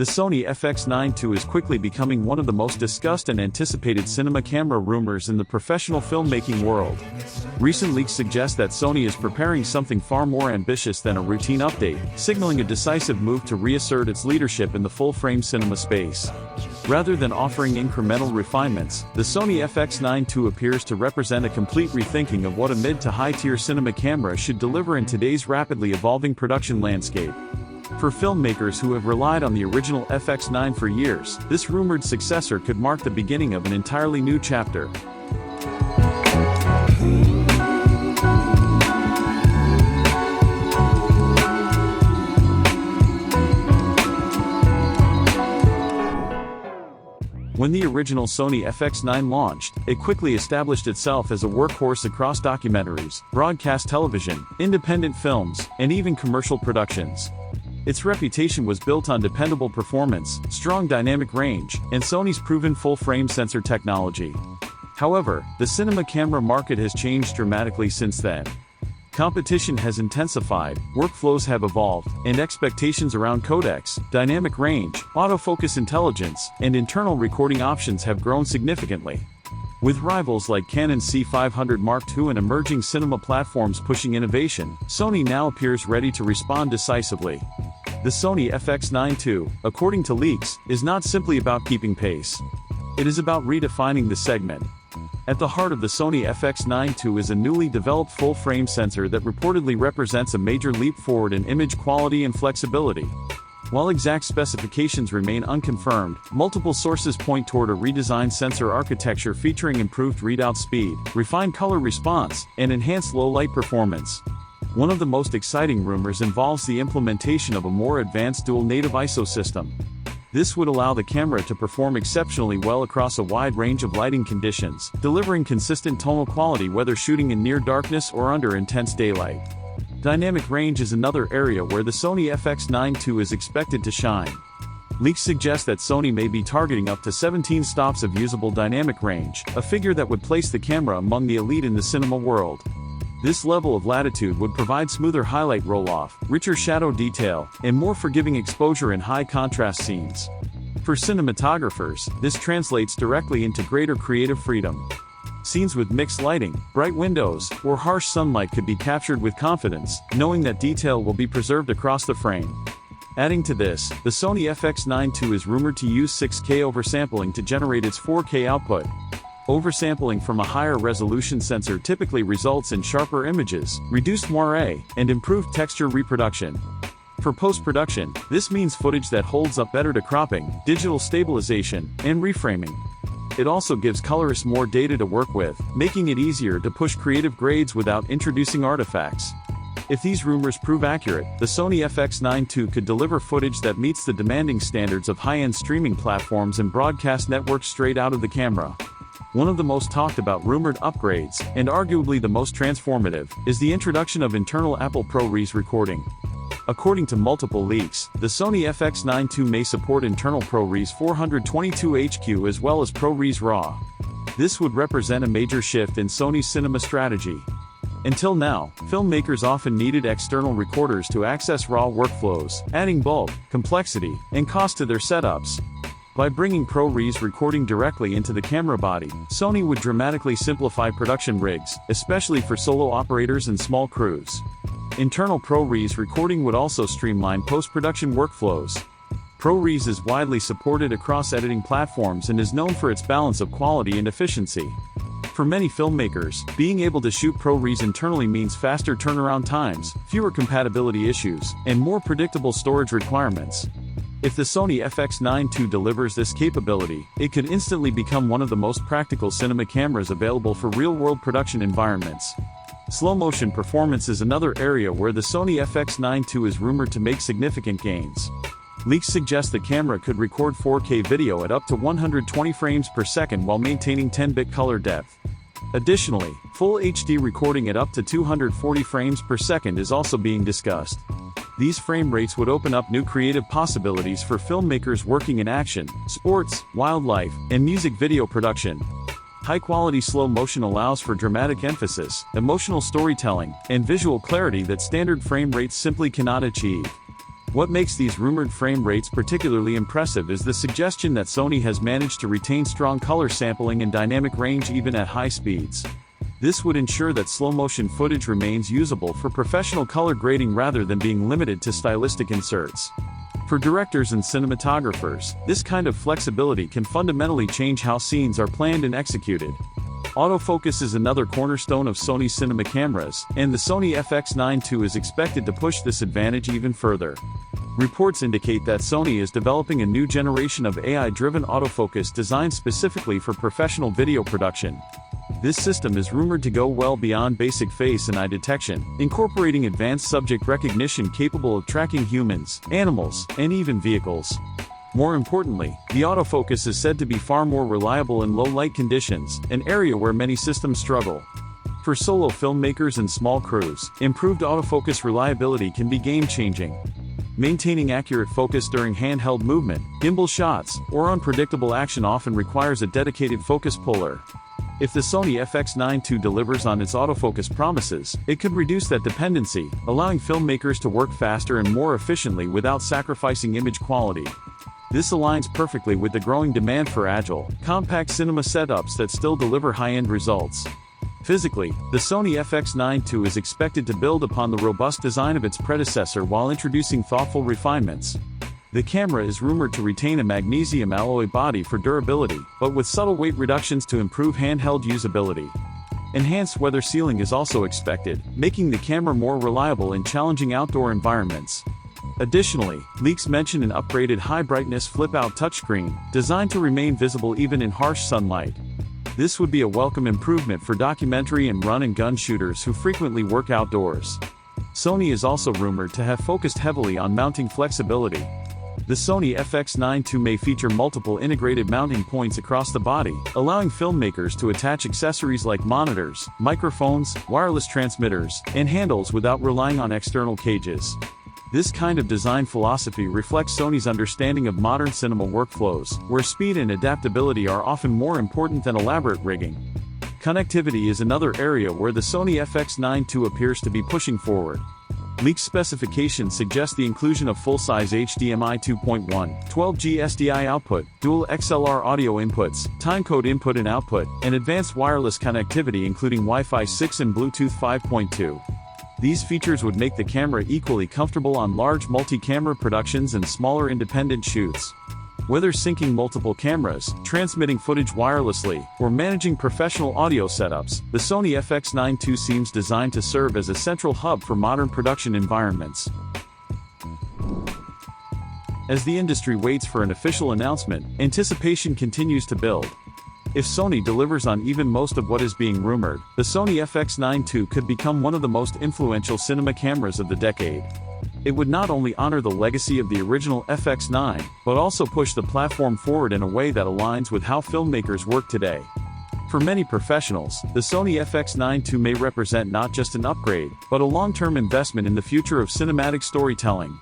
The Sony FX9 II is quickly becoming one of the most discussed and anticipated cinema camera rumors in the professional filmmaking world. Recent leaks suggest that Sony is preparing something far more ambitious than a routine update, signaling a decisive move to reassert its leadership in the full-frame cinema space. Rather than offering incremental refinements, the Sony FX9 II appears to represent a complete rethinking of what a mid to high-tier cinema camera should deliver in today's rapidly evolving production landscape. For filmmakers who have relied on the original FX9 for years, this rumored successor could mark the beginning of an entirely new chapter. When the original Sony FX9 launched, it quickly established itself as a workhorse across documentaries, broadcast television, independent films, and even commercial productions. Its reputation was built on dependable performance, strong dynamic range, and Sony's proven full-frame sensor technology. However, the cinema camera market has changed dramatically since then. Competition has intensified, workflows have evolved, and expectations around codecs, dynamic range, autofocus intelligence, and internal recording options have grown significantly. With rivals like Canon's C500 Mark II and emerging cinema platforms pushing innovation, Sony now appears ready to respond decisively. The Sony FX9 II, according to leaks, is not simply about keeping pace. It is about redefining the segment. At the heart of the Sony FX9 II is a newly developed full-frame sensor that reportedly represents a major leap forward in image quality and flexibility. While exact specifications remain unconfirmed, multiple sources point toward a redesigned sensor architecture featuring improved readout speed, refined color response, and enhanced low-light performance. One of the most exciting rumors involves the implementation of a more advanced dual native ISO system. This would allow the camera to perform exceptionally well across a wide range of lighting conditions, delivering consistent tonal quality whether shooting in near darkness or under intense daylight. Dynamic range is another area where the Sony FX9 II is expected to shine. Leaks suggest that Sony may be targeting up to 17 stops of usable dynamic range, a figure that would place the camera among the elite in the cinema world. This level of latitude would provide smoother highlight roll-off, richer shadow detail, and more forgiving exposure in high-contrast scenes. For cinematographers, this translates directly into greater creative freedom. Scenes with mixed lighting, bright windows, or harsh sunlight could be captured with confidence, knowing that detail will be preserved across the frame. Adding to this, the Sony FX9 II is rumored to use 6K oversampling to generate its 4K output. Oversampling from a higher resolution sensor typically results in sharper images, reduced moire, and improved texture reproduction. For post-production, this means footage that holds up better to cropping, digital stabilization, and reframing. It also gives colorists more data to work with, making it easier to push creative grades without introducing artifacts. If these rumors prove accurate, the Sony FX9 II could deliver footage that meets the demanding standards of high-end streaming platforms and broadcast networks straight out of the camera. One of the most talked about rumored upgrades, and arguably the most transformative, is the introduction of internal Apple ProRes recording. According to multiple leaks, the Sony FX9 II may support internal ProRes 422HQ as well as ProRes RAW. This would represent a major shift in Sony's cinema strategy. Until now, filmmakers often needed external recorders to access RAW workflows, adding bulk, complexity, and cost to their setups. By bringing ProRes recording directly into the camera body, Sony would dramatically simplify production rigs, especially for solo operators and small crews. Internal ProRes recording would also streamline post-production workflows. ProRes is widely supported across editing platforms and is known for its balance of quality and efficiency. For many filmmakers, being able to shoot ProRes internally means faster turnaround times, fewer compatibility issues, and more predictable storage requirements. If the Sony FX9 II delivers this capability, it could instantly become one of the most practical cinema cameras available for real-world production environments. Slow-motion performance is another area where the Sony FX9 II is rumored to make significant gains. Leaks suggest the camera could record 4K video at up to 120 frames per second while maintaining 10-bit color depth. Additionally, full HD recording at up to 240 frames per second is also being discussed. These frame rates would open up new creative possibilities for filmmakers working in action, sports, wildlife, and music video production. High-quality slow motion allows for dramatic emphasis, emotional storytelling, and visual clarity that standard frame rates simply cannot achieve. What makes these rumored frame rates particularly impressive is the suggestion that Sony has managed to retain strong color sampling and dynamic range even at high speeds. This would ensure that slow-motion footage remains usable for professional color grading rather than being limited to stylistic inserts. For directors and cinematographers, this kind of flexibility can fundamentally change how scenes are planned and executed. Autofocus is another cornerstone of Sony's cinema cameras, and the Sony FX9 II is expected to push this advantage even further. Reports indicate that Sony is developing a new generation of AI-driven autofocus designed specifically for professional video production. This system is rumored to go well beyond basic face and eye detection, incorporating advanced subject recognition capable of tracking humans, animals, and even vehicles. More importantly, the autofocus is said to be far more reliable in low-light conditions, an area where many systems struggle. For solo filmmakers and small crews, improved autofocus reliability can be game-changing. Maintaining accurate focus during handheld movement, gimbal shots, or unpredictable action often requires a dedicated focus puller. If the Sony FX9 II delivers on its autofocus promises, it could reduce that dependency, allowing filmmakers to work faster and more efficiently without sacrificing image quality. This aligns perfectly with the growing demand for agile, compact cinema setups that still deliver high-end results. Physically, the Sony FX9 II is expected to build upon the robust design of its predecessor while introducing thoughtful refinements. The camera is rumored to retain a magnesium alloy body for durability, but with subtle weight reductions to improve handheld usability. Enhanced weather sealing is also expected, making the camera more reliable in challenging outdoor environments. Additionally, leaks mention an upgraded high-brightness flip-out touchscreen, designed to remain visible even in harsh sunlight. This would be a welcome improvement for documentary and run-and-gun shooters who frequently work outdoors. Sony is also rumored to have focused heavily on mounting flexibility. The Sony FX9 II may feature multiple integrated mounting points across the body, allowing filmmakers to attach accessories like monitors, microphones, wireless transmitters, and handles without relying on external cages. This kind of design philosophy reflects Sony's understanding of modern cinema workflows, where speed and adaptability are often more important than elaborate rigging. Connectivity is another area where the Sony FX9 II appears to be pushing forward. Leaked specifications suggest the inclusion of full-size HDMI 2.1, 12G SDI output, dual XLR audio inputs, timecode input and output, and advanced wireless connectivity including Wi-Fi 6 and Bluetooth 5.2. These features would make the camera equally comfortable on large multi-camera productions and smaller independent shoots. Whether syncing multiple cameras, transmitting footage wirelessly, or managing professional audio setups, the Sony FX9 II seems designed to serve as a central hub for modern production environments. As the industry waits for an official announcement, anticipation continues to build. If Sony delivers on even most of what is being rumored, the Sony FX9 II could become one of the most influential cinema cameras of the decade. It would not only honor the legacy of the original FX9, but also push the platform forward in a way that aligns with how filmmakers work today. For many professionals, the Sony FX9 II may represent not just an upgrade, but a long-term investment in the future of cinematic storytelling.